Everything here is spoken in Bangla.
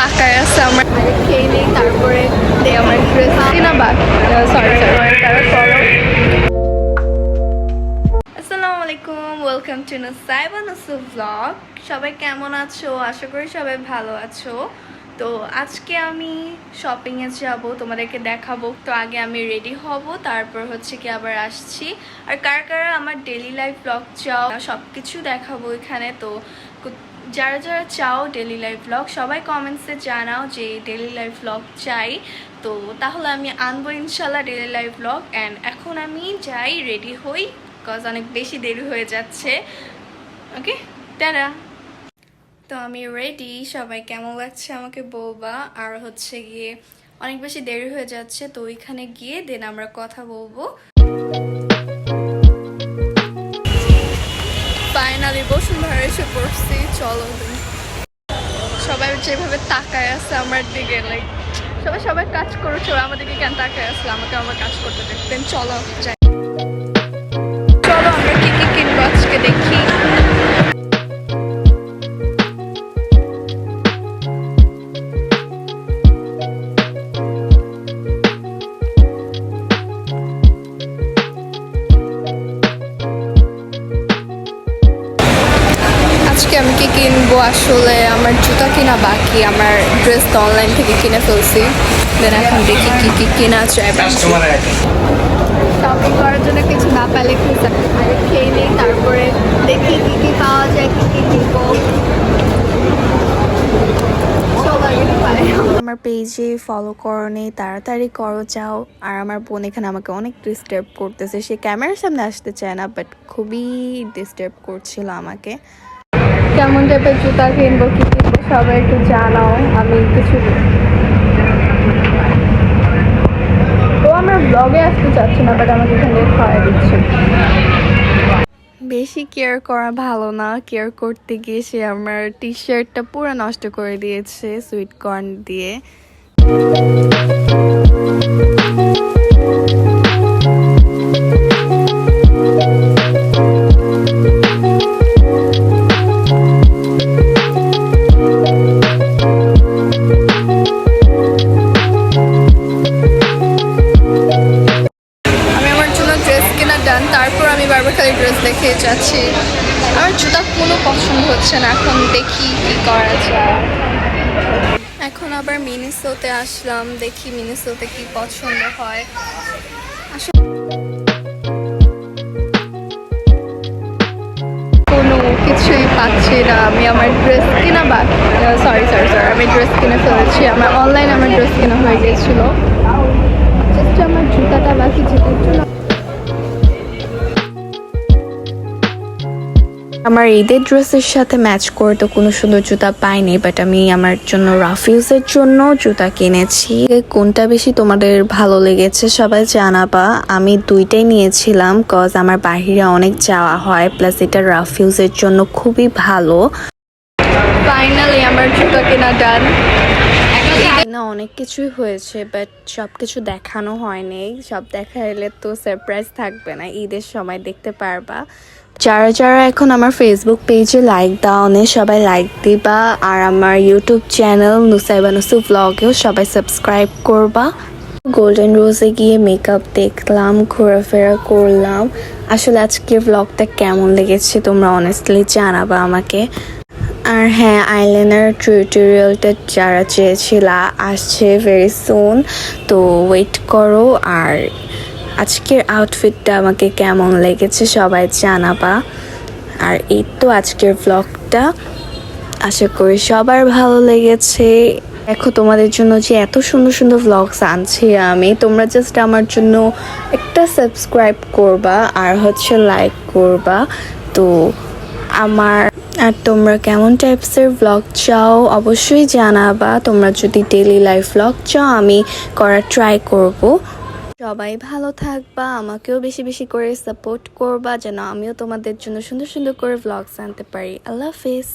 তাকায় আছে আমার খেয়ে নেই, তারপরে আমার ড্রেস কিনা বাকি। আসসালামু আলাইকুম, ওয়েলকাম টু নুসাইবা নুসু ব্লগ। সবাই কেমন আছো? আশা করি সবাই ভালো আছো। তো আজকে আমি শপিংয়ে যাব, তোমাদেরকে দেখাবো। তো আগে আমি রেডি হব, তারপর হচ্ছে কি আবার আসছি। আর কার কারা আমার ডেলি লাইফ ব্লগ চাও সব কিছু দেখাবো এখানে। তো যারা যারা চাও ডেলি লাইফ ব্লগ সবাই কমেন্টসে জানাও যে ডেলি লাইফ ব্লগ চাই, তো তাহলে আমি আনবো ইনশাল্লাহ ডেলি লাইফ ব্লগ। অ্যান্ড এখন আমি যাই, রেডি হই, বিকজ অনেক বেশি দেরি হয়ে যাচ্ছে। ওকে, টাটা। তো আমি রেডি, সবাই কেমন লাগছে আমাকে বলবা। আর হচ্ছে গিয়ে অনেক বেশি দেরি হয়ে যাচ্ছে, তো ওইখানে গিয়ে দেন আমরা কথা বলবো। ফাইনালি বসুন্ধরা এসে পড়ছি, চলো। সবাই যেভাবে তাকায় আছে আমার দিকে, লাইক সবাই কাজ করেছে, আমাদেরকে কেন তাকায় আসলে, আমাকে আমার কাজ করতে দেখতেন। চলো যাই, চলো আমরা কি কি কিনবো আজকে দেখি। আজকে আমি কি কিনবো, আসলে আমার জুতা কিনা বাকি, আমার ড্রেস তো অনলাইন থেকে কিনে ফেলছি। দেন এখন দেখি কি কি কেনা যায়। শপিং করার জন্য কিছু না পেলে খেয়ে নেই, তারপরে দেখি কি কি পাওয়া যায়, কি কি কিনবো। আমার পেজে ফলো করো নেই, তাড়াতাড়ি করো যাও। আর আমার বোন এখানে আমাকে অনেক ডিস্টার্ব করতেছে, সে ক্যামেরার সামনে আসতে চায় না, বাট খুবই ডিস্টার্ব করছিল আমাকে। কেমন টাইপের জুতা কিনবো, কি কিনবো সবাই একটু জানাও। আমি কিছু আমার ব্লগে আসতে চাচ্ছি না, বাট আমাকে এখানে খাওয়াই দিচ্ছে। বেশি কেয়ার করা ভালো না, কেয়ার করতে গিয়ে সে আমার টি শার্টটা পুরো নষ্ট করে দিয়েছে সুইট কর্ন দিয়ে। তারপর আমি বারবার খালি ড্রেস দেখে যাচ্ছি, আমার জুতা কোনো পছন্দ হচ্ছে না। এখন দেখি কি করা যায়। এখন আবার মিনিসোতে আসলাম, দেখি মিনিসোতে কি পছন্দ হয়। কোনো কিছুই পাচ্ছি না, আমি আমার ড্রেস কিনা বাকি। সরি, আমি ড্রেস কিনে ফেলেছি, আমার অনলাইন আমার ড্রেস কেনা হয়ে গিয়েছিল, জাস্ট আমার জুতাটা বাকি, যেটার জন্য আমার ঈদের ড্রেসের সাথে ম্যাচ করে তো কোনো সুন্দর জুতা পাইনি, বাট আমি আমার জন্য রাফিউজের জন্য জুতা কিনেছি। কোনটা বেশি তোমাদের ভালো লেগেছে সবাই জানাবা। আমি দুইটাই নিয়েছিলাম, কজ আমার বাহিরে অনেক যাওয়া হয়, প্লাস এটা রাফিউজের জন্য খুবই ভালো। ফাইনালি আমার জুতা কেনা ডান। না, অনেক কিছুই হয়েছে, বাট সব কিছু দেখানো হয়নি। সব দেখাইলে তো সারপ্রাইজ থাকবে না, ঈদের সময় দেখতে পারবা। যারা যারা এখন আমার ফেসবুক পেজে লাইক দাও নে, সবাই লাইক দিবা। আর আমার ইউটিউব চ্যানেল নুসাইবা নুসু ব্লগেও সবাই সাবস্ক্রাইব করবা। গোল্ডেন রোজে গিয়ে মেকআপ দেখলাম, ঘোরাফেরা করলাম। আসলে আজকের ব্লগটা কেমন লেগেছে তোমরা অনেস্টলি জানাবা আমাকে। আর হ্যাঁ, আইলাইনার টিউটোরিয়ালটা যারা চেয়েছিলা আসছে ভেরি সুন, তো ওয়েট করো। আর আজকের আউটফিটটা আমাকে কেমন লেগেছে সবাই জানাবা। আর এই তো আজকের ব্লগটা, আশা করি সবার ভালো লেগেছে। দেখো তোমাদের জন্য যে এত সুন্দর সুন্দর ব্লগস আনছি আমি, তোমরা জাস্ট আমার জন্য একটা সাবস্ক্রাইব করবা আর হচ্ছে লাইক করবা। তো আর তোমরা কেমন টাইপসের ব্লগ চাও অবশ্যই জানাবা। তোমরা যদি ডেইলি লাইফ ব্লগ চাও আমি করার ট্রাই করব। সবাই ভালো থাকবা, আমাকেও বেশি বেশি করে সাপোর্ট করবা, যেন আমিও তোমাদের জন্য সুন্দর সুন্দর করে ব্লগস আনতে পারি। আল্লাহ হাফেজ।